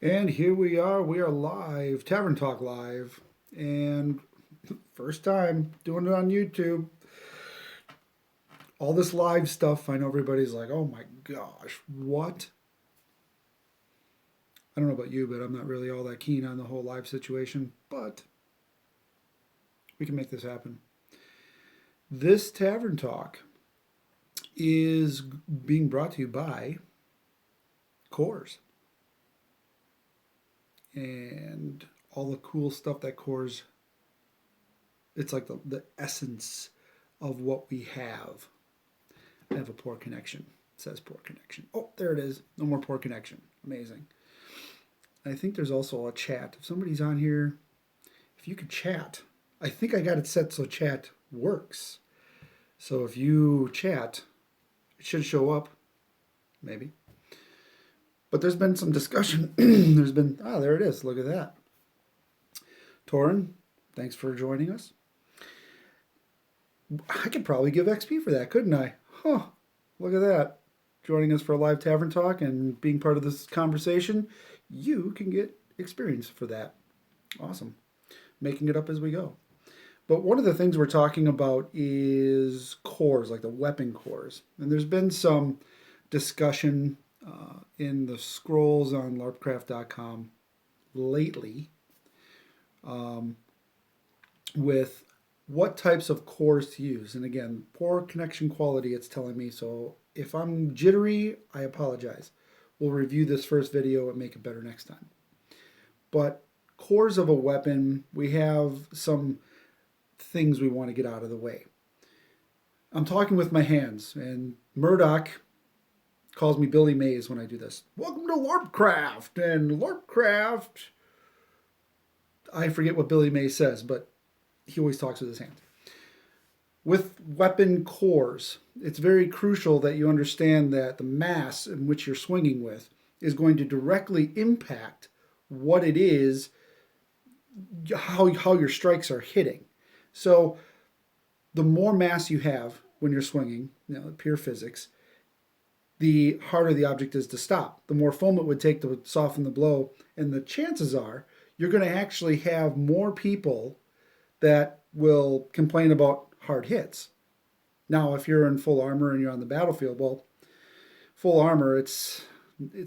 And here we are live, Tavern Talk Live, and first time doing it on YouTube. All this live stuff, I know everybody's like, oh my gosh, what? I don't know about you, but I'm not really all that keen on the whole live situation, but we can make this happen. This Tavern Talk is being brought to you by Coors and all the cool stuff that Coors, it's like the essence of what we have. I have a poor connection. It says poor connection. Oh, there it is. No more poor connection. Amazing. I think there's also a chat. If somebody's on here, if you could chat, I think I got it set so chat works. So if you chat, it should show up, maybe. But there's been some discussion. There it is. Look at that. Torin, thanks for joining us. I could probably give XP for that, couldn't I? Huh. Look at that. Joining us for a live tavern talk and being part of this conversation, you can get experience for that. Awesome. Making it up as we go. But one of the things we're talking about is cores, like the weapon cores. And there's been some discussion in the scrolls on LarpCraft.com lately with what types of cores to use. And again, poor connection quality, it's telling me. So if I'm jittery, I apologize. We'll review this first video and make it better next time. But cores of a weapon, we have some things we want to get out of the way. I'm talking with my hands, and Murdoch calls me Billy Mays when I do this. Welcome to LarpCraft, and LarpCraft. I forget what Billy Mays says, but he always talks with his hands. With weapon cores, it's very crucial that you understand that the mass in which you're swinging with is going to directly impact what it is, how your strikes are hitting. So the more mass you have when you're swinging, pure physics, the harder the object is to stop. The more foam it would take to soften the blow, and the chances are you're going to actually have more people that will complain about hard hits. Now, if you're in full armor and you're on the battlefield, well, full armor, it's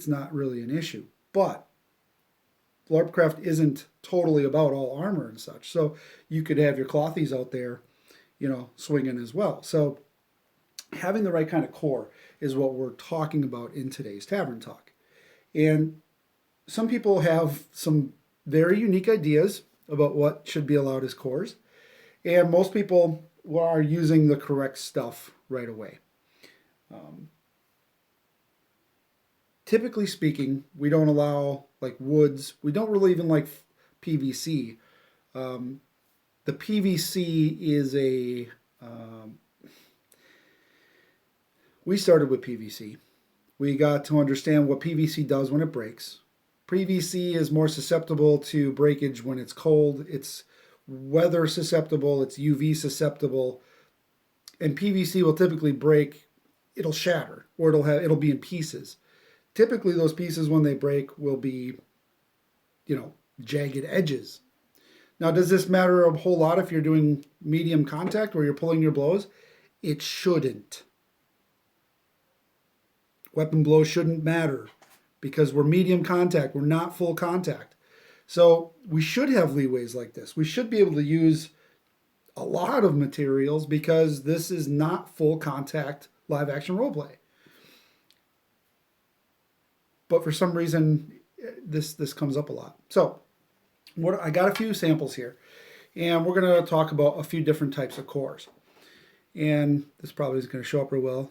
not really an issue. But LarpCraft isn't totally about all armor and such. So you could have your clothies out there, swinging as well. So having the right kind of core is what we're talking about in today's Tavern Talk. And some people have some very unique ideas about what should be allowed as cores. And most people are using the correct stuff right away. Typically speaking, we don't allow like woods. We don't really even like PVC. The PVC is we started with PVC. We got to understand what PVC does when it breaks. PVC is more susceptible to breakage when it's cold. It's weather susceptible. It's UV susceptible. And PVC will typically break. It'll shatter, or it'll be in pieces. Typically, those pieces when they break will be, jagged edges. Now, does this matter a whole lot if you're doing medium contact where you're pulling your blows? It shouldn't. Weapon blows shouldn't matter because we're medium contact. We're not full contact. So we should have leeways like this. We should be able to use a lot of materials because this is not full contact live action roleplay. But for some reason, this comes up a lot. So I got a few samples here, and we're going to talk about a few different types of cores. And this probably is going to show up real well.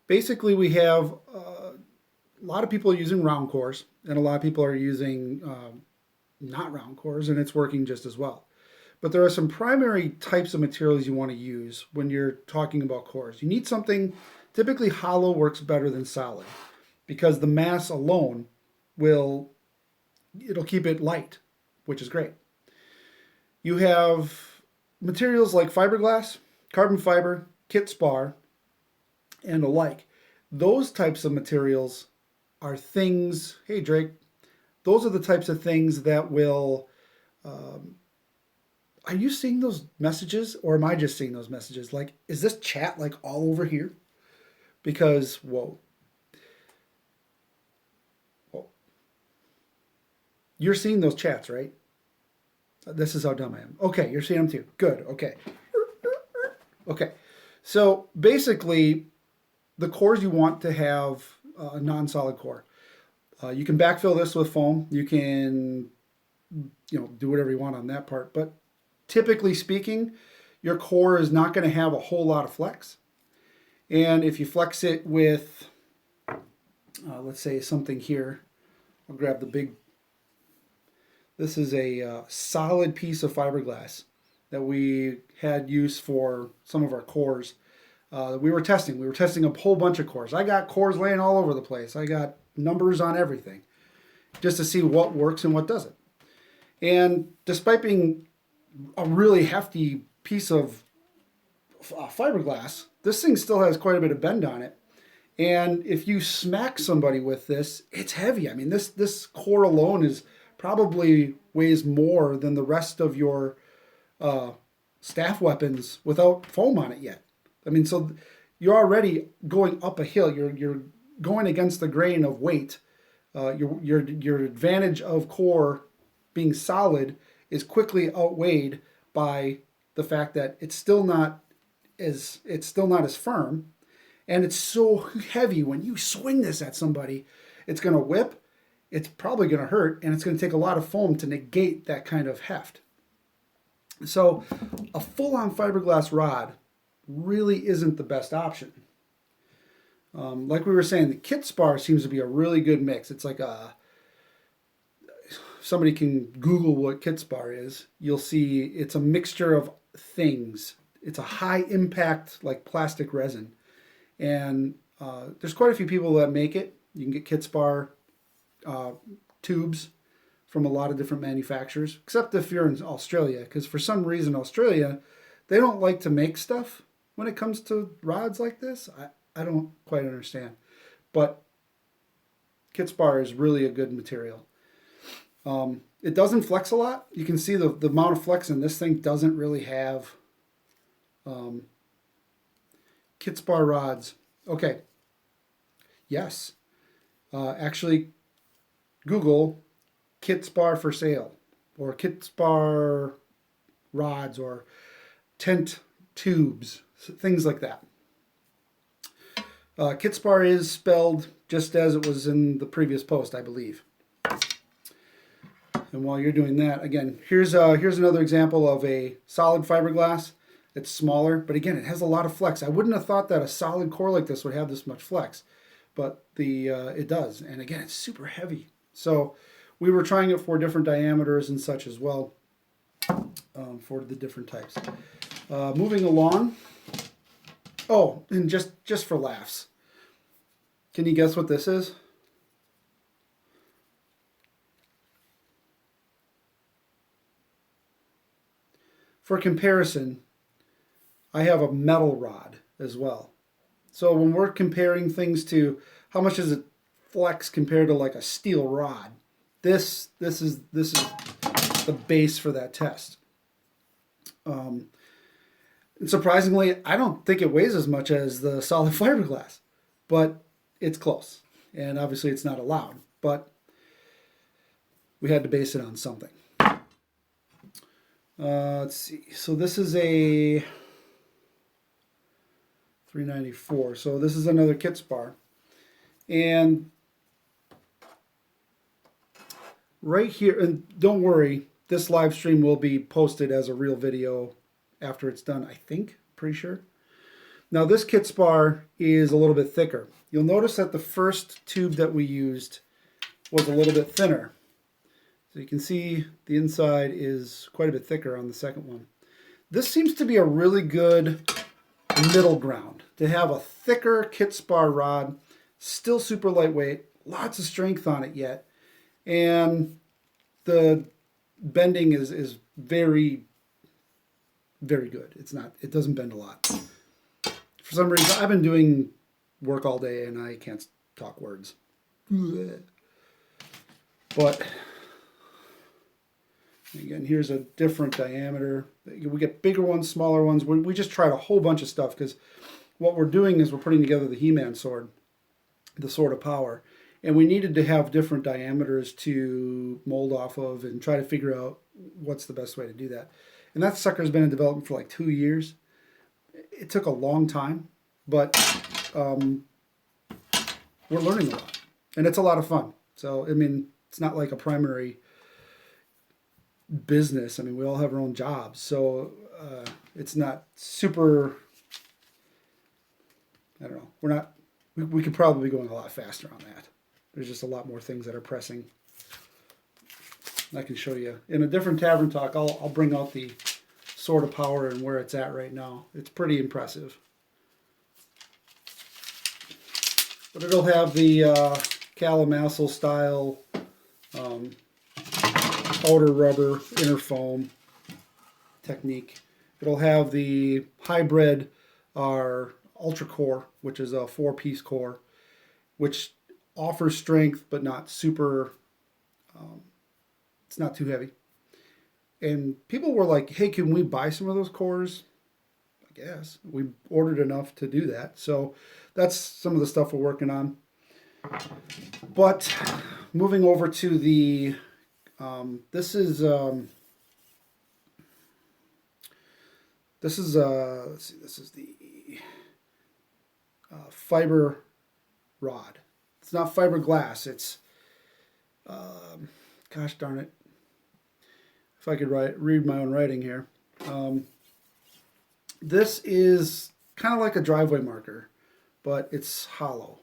Basically, we have a lot of people are using round cores, and a lot of people are using not round cores, and it's working just as well. But there are some primary types of materials you want to use when you're talking about cores. You need something, typically hollow works better than solid because the mass alone it'll keep it light, which is great. You have materials like fiberglass, carbon fiber, kit spar, and alike. Those types of materials are things, hey Drake, those are the types of things that will, um, are you seeing those messages or am I just seeing those messages? Like, is this chat like all over here? Because, whoa, whoa. You're seeing those chats, right? This is how dumb I am. Okay, you're seeing them too. Good, okay. Okay, so basically, the cores you want to have a non-solid core. You can backfill this with foam. You can, do whatever you want on that part. But typically speaking, your core is not going to have a whole lot of flex. And if you flex it with, let's say something here, I'll grab the big. This is a solid piece of fiberglass that we had use for some of our cores. We were testing. We were testing a whole bunch of cores. I got cores laying all over the place. I got numbers on everything just to see what works and what doesn't. And despite being a really hefty piece of fiberglass, this thing still has quite a bit of bend on it. And if you smack somebody with this, it's heavy. I mean, this core alone is probably weighs more than the rest of your staff weapons without foam on it yet. I mean, so you're already going up a hill. You're going against the grain of weight. Your advantage of core being solid is quickly outweighed by the fact that it's still not as firm, and it's so heavy. When you swing this at somebody, it's going to whip. It's probably going to hurt, and it's going to take a lot of foam to negate that kind of heft. So, a full-on fiberglass rod really isn't the best option. Like we were saying, the kit spar seems to be a really good mix. It's like somebody can Google what kit spar is. You'll see it's a mixture of things. It's a high impact like plastic resin, and there's quite a few people that make it. You can get kit spar tubes from a lot of different manufacturers, except if you're in Australia, because for some reason Australia, they don't like to make stuff when it comes to rods like this. I don't quite understand. But kit spar is really a good material. It doesn't flex a lot. You can see the amount of flex in this thing doesn't really have kit spar rods. Okay. Yes. Actually, Google kit spar for sale or kit spar rods or tent tubes, things like that. Kit spar is spelled just as it was in the previous post, I believe. And while you're doing that, again, here's another example of a solid fiberglass. It's smaller, but again, it has a lot of flex. I wouldn't have thought that a solid core like this would have this much flex, but it does. And again, it's super heavy. So we were trying it for different diameters and such as well for the different types. Moving along. Oh, and just for laughs, can you guess what this is? For comparison, I have a metal rod as well. So when we're comparing things to how much does it flex compared to like a steel rod, this is the base for that test. And surprisingly, I don't think it weighs as much as the solid fiberglass, but it's close. And obviously it's not allowed, but we had to base it on something. Let's see. So this is a 394. So this is another kit spar. And right here, and don't worry, this live stream will be posted as a real video after it's done, I think, pretty sure. Now this kit spar is a little bit thicker. You'll notice that the first tube that we used was a little bit thinner. So you can see the inside is quite a bit thicker on the second one. This seems to be a really good middle ground, to have a thicker kit spar rod, still super lightweight, lots of strength on it yet, and the bending is very, very good. It doesn't bend a lot. For some reason, I've been doing work all day and I can't talk words. But again, here's a different diameter. We get bigger ones, smaller ones. We just tried a whole bunch of stuff because what we're doing is we're putting together the He-Man sword, the Sword of Power. And we needed to have different diameters to mold off of and try to figure out what's the best way to do that. And that sucker's been in development for like 2 years. It took a long time, but we're learning a lot. And it's a lot of fun. So, I mean, it's not like a primary business. I mean, we all have our own jobs. So it's not super, I don't know. We're not, we could probably be going a lot faster on that. There's just a lot more things that are pressing. I can show you. In a different Tavern talk, I'll bring out the Sword of Power and where it's at right now. It's pretty impressive. But it'll have the Calamasel style outer rubber, inner foam technique. It'll have the hybrid Ultra Core, which is a 4-piece core, which offers strength but not super, it's not too heavy. And people were like, hey, can we buy some of those cores? I guess. We ordered enough to do that. So that's some of the stuff we're working on. But moving over to the, this is let's see, this is the fiber rod. It's not fiberglass. It's, gosh darn it. If I could read my own writing here. This is kind of like a driveway marker, but it's hollow.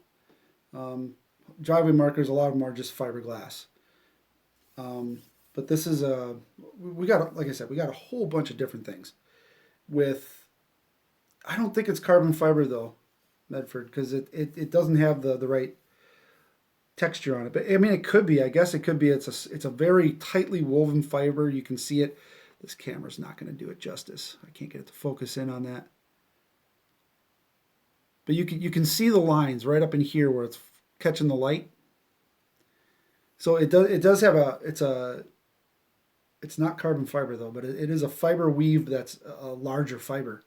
Driveway markers, a lot of them are just fiberglass. But this is we got, like I said, we got a whole bunch of different things. I don't think it's carbon fiber though, Medford, because it doesn't have the right texture on it. But I mean, it could be. I guess it could be. It's a very tightly woven fiber. You can see it. This camera's not going to do it justice. I can't get it to focus in on that. But you can see the lines right up in here where it's catching the light. So it does have it's not carbon fiber though, but it is a fiber weave that's a larger fiber.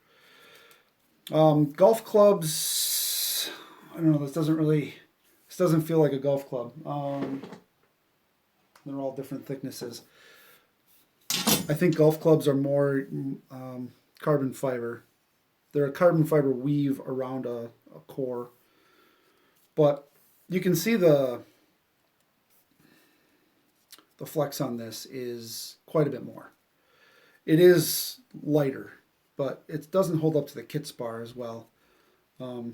Golf clubs, I don't know, this doesn't feel like a golf club. They're all different thicknesses. I think golf clubs are more carbon fiber. They're a carbon fiber weave around a core. But you can see the flex on this is quite a bit more. It is lighter, but it doesn't hold up to the kit spar as well. We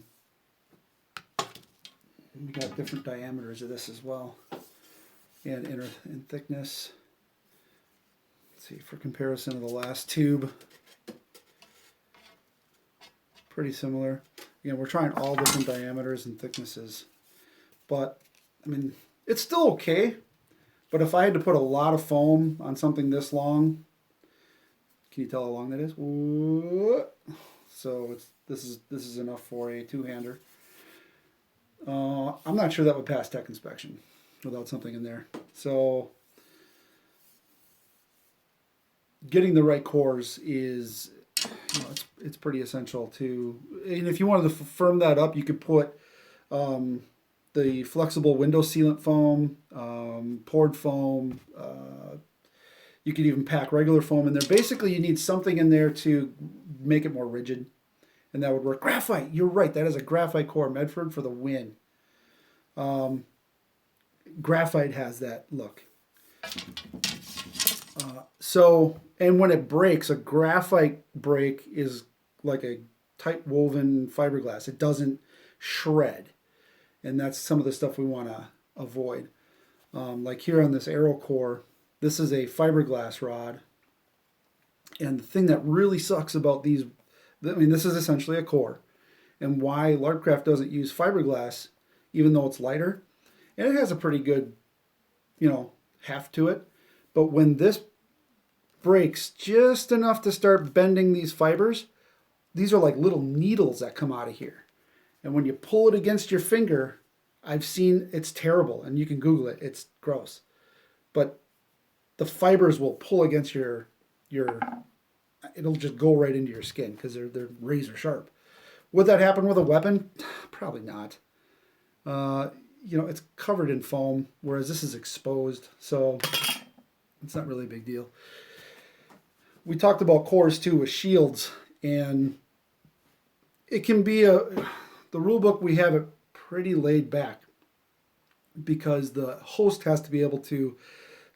got different diameters of this as well, and inner and thickness. Let's see, for comparison of the last tube, pretty similar. Again, we're trying all different diameters and thicknesses, but I mean, it's still okay. But if I had to put a lot of foam on something this long, can you tell how long that is? So this is enough for a two-hander. I'm not sure that would pass tech inspection without something in there. So getting the right cores is, it's pretty essential too. And if you wanted to firm that up, you could put the flexible window sealant foam, poured foam. You could even pack regular foam in there. Basically, you need something in there to make it more rigid, and that would work. Graphite, you're right. That is a graphite core, Medford, for the win. Graphite has that look. And when it breaks, a graphite break is like a tight woven fiberglass. It doesn't shred. And that's some of the stuff we want to avoid. Like here on this arrow core, this is a fiberglass rod. And the thing that really sucks about these, I mean, this is essentially a core. And why LarpCraft doesn't use fiberglass, even though it's lighter, and it has a pretty good, heft to it. But when this breaks just enough to start bending these fibers, these are like little needles that come out of here. And when you pull it against your finger, I've seen it's terrible, and you can Google it. It's gross, but the fibers will pull against your. It'll just go right into your skin because they're razor sharp. Would that happen with a weapon? Probably not. Uh, it's covered in foam, whereas this is exposed, so it's not really a big deal. We talked about cores too with shields, and it can be the rule book we have it pretty laid back because the host has to be able to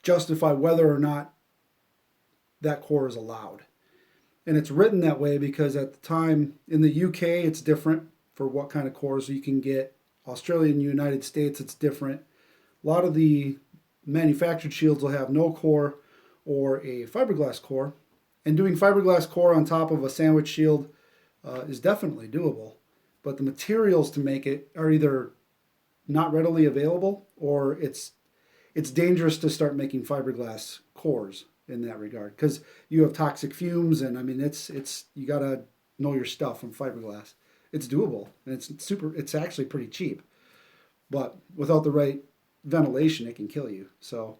justify whether or not that core is allowed. And it's written that way because at the time in the UK it's different for what kind of cores you can get. Australia and United States it's different. A lot of the manufactured shields will have no core or a fiberglass core. And doing fiberglass core on top of a sandwich shield is definitely doable. But the materials to make it are either not readily available or it's dangerous to start making fiberglass cores in that regard because you have toxic fumes, and I mean it's you gotta know your stuff on fiberglass. It's doable and it's actually pretty cheap, but without the right ventilation it can kill you. So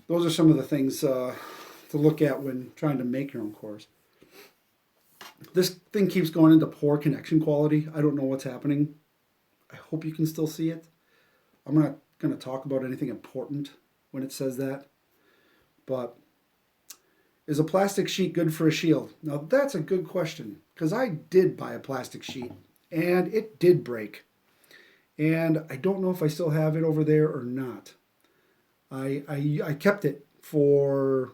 those are some of the things to look at when trying to make your own cores. This thing keeps going into poor connection quality. I don't know what's happening. I hope you can still see it. I'm not going to talk about anything important when it says that. But is a plastic sheet good for a shield? Now that's a good question because I did buy a plastic sheet and it did break. And I don't know if I still have it over there or not. I kept it for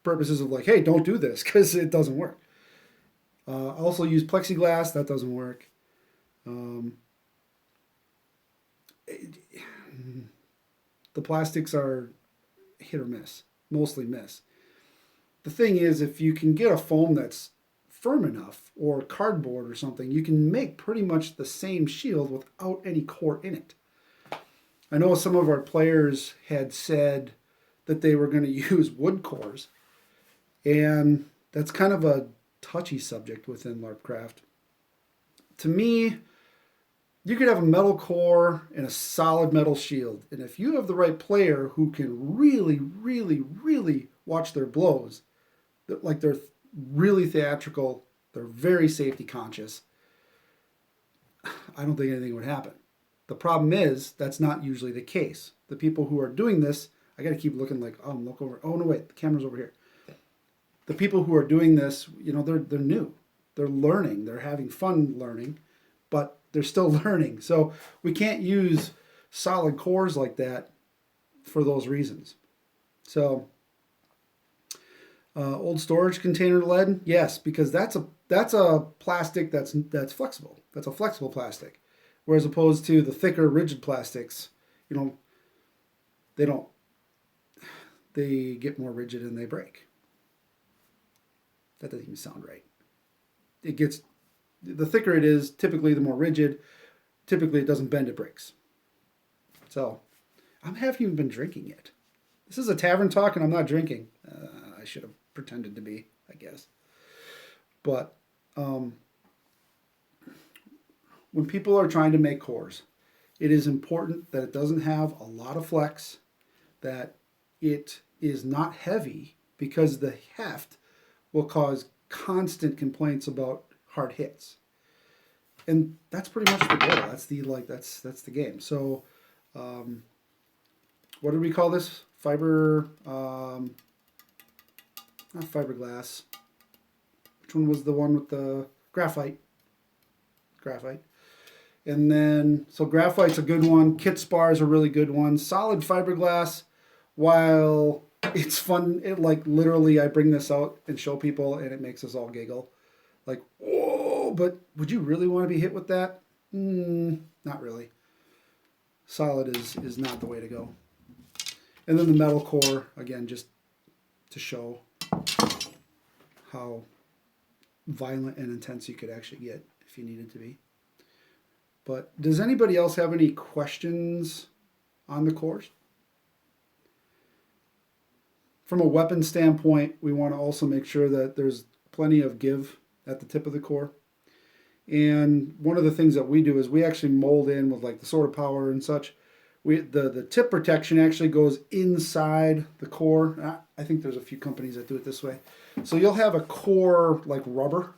purposes of like, hey, don't do this because it doesn't work. I also use plexiglass. That doesn't work. The plastics are hit or miss, mostly miss. The thing is, if you can get a foam that's firm enough or cardboard or something, you can make pretty much the same shield without any core in it. I know some of our players had said that they were going to use wood cores, and that's kind of a touchy subject within LarpCraft. To me, you could have a metal core and a solid metal shield. And if you have the right player who can really, really, really watch their blows, like they're really theatrical, they're very safety conscious, I don't think anything would happen. The problem is that's not usually the case. The people who are doing this, I got to keep looking like, oh, look over. Oh, no, wait, the camera's over here. The people who are doing this, they're new. They're learning. They're having fun learning, but they're still learning. So we can't use solid cores like that for those reasons. So old storage container lead, yes, because that's a plastic that's flexible. That's a flexible plastic, whereas opposed to the thicker rigid plastics, they get more rigid and they break. That doesn't even sound right. The thicker it is, typically the more rigid. Typically it doesn't bend, it breaks. So I haven't even been drinking yet. This is a tavern talk and I'm not drinking. I should have pretended to be, I guess. But when people are trying to make cores, it is important that it doesn't have a lot of flex, that it is not heavy because the heft will cause constant complaints about hard hits. And that's pretty much the goal. That's the game. So what did we call this? Not fiberglass. Which one was the one with the graphite? Graphite. And then, so graphite's a good one. Kit spars are a really good one. Solid fiberglass, while it's fun, literally I bring this out and show people and it makes us all giggle. Like, whoa, but would you really want to be hit with that? Not really. Solid is not the way to go. And then the metal core, again, just to show how violent and intense you could actually get if you needed to be. But does anybody else have any questions on the cores? From a weapon standpoint, we want to also make sure that there's plenty of give at the tip of the core. And one of the things that we do is we actually mold in with like the soda power and such. The tip protection actually goes inside the core. I think there's a few companies that do it this way. So you'll have a core like rubber,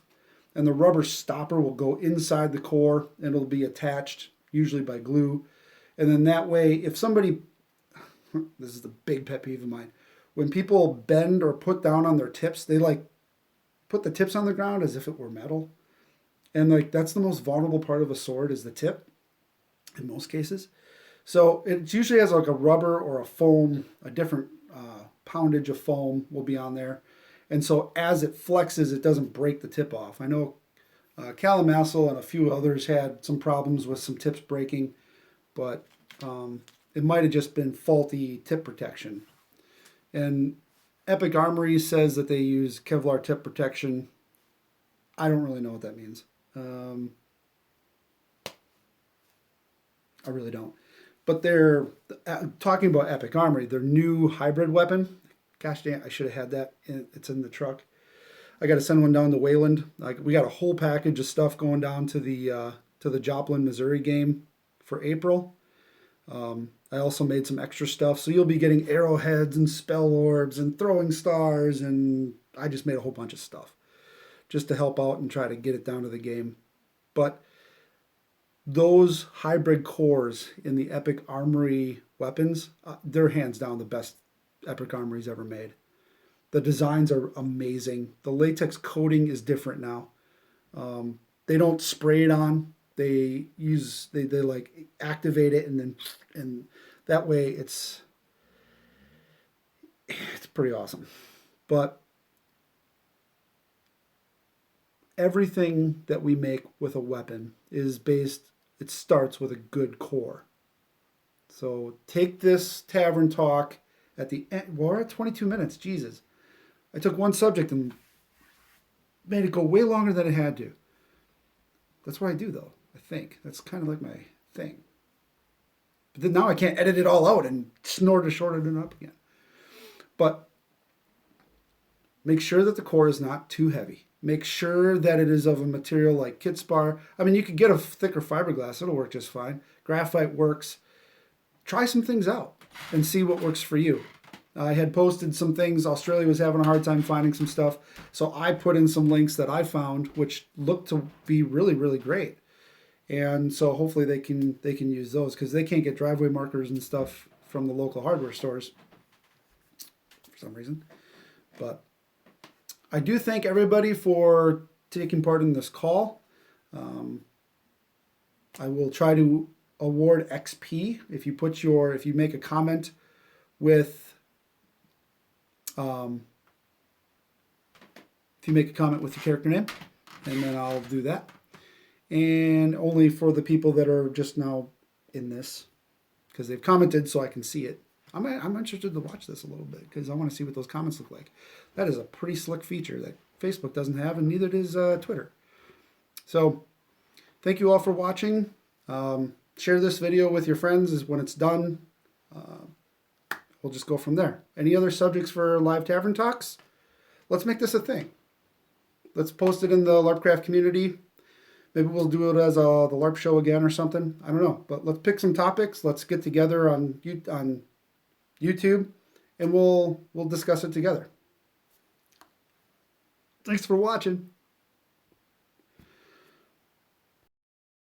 and the rubber stopper will go inside the core and it'll be attached usually by glue. And then that way, if somebody, this is the big pet peeve of mine, when people bend or put down on their tips, they like put the tips on the ground as if it were metal. And like that's the most vulnerable part of a sword is the tip in most cases. So it usually has like a rubber or a foam, a different poundage of foam will be on there. And so as it flexes, it doesn't break the tip off. I know Calamassel and a few others had some problems with some tips breaking, but it might have just been faulty tip protection. And Epic Armory says that they use Kevlar tip protection. I don't really know what that means. I really don't. But they're talking about Epic Armory, their new hybrid weapon. Gosh damn, I should have had that. It's in the truck. I got to send one down to Wayland. Like we got a whole package of stuff going down to the Joplin, Missouri game for April. I also made some extra stuff, so you'll be getting arrowheads and spell orbs and throwing stars, and I just made a whole bunch of stuff just to help out and try to get it down to the game. But those hybrid cores in the Epic Armory weapons, they're hands down the best Epic Armory's ever made. The designs are amazing. The latex coating is different now. They don't spray it on. They like activate it and that way it's pretty awesome. But everything that we make with a weapon is based, it starts with a good core. So take this tavern talk at the end. Well, we're at 22 minutes. Jesus. I took one subject and made it go way longer than it had to. That's what I do, though, I think. That's kind of like my thing. But then now I can't edit it all out and shorten it up again. But make sure that the core is not too heavy. Make sure that it is of a material like kit spar. I mean, you could get a thicker fiberglass. It'll work just fine. Graphite works. Try some things out and see what works for you. I had posted some things. Australia was having a hard time finding some stuff. So I put in some links that I found, which looked to be really, really great. And so hopefully they can use those because they can't get driveway markers and stuff from the local hardware stores for some reason. But I do thank everybody for taking part in this call. I will try to award XP if you make a comment with your character name, and then I'll do that. And only for the people that are just now in this, because they've commented so I can see it. I'm interested to watch this a little bit because I want to see what those comments look like. That is a pretty slick feature that Facebook doesn't have, and neither does Twitter. So thank you all for watching. Share this video with your friends when it's done. We'll just go from there. Any other subjects for live tavern talks? Let's make this a thing. Let's post it in the LarpCraft community. Maybe we'll do it as the LARP show again or something. I don't know. But let's pick some topics. Let's get together on YouTube, and we'll discuss it together. Thanks for watching.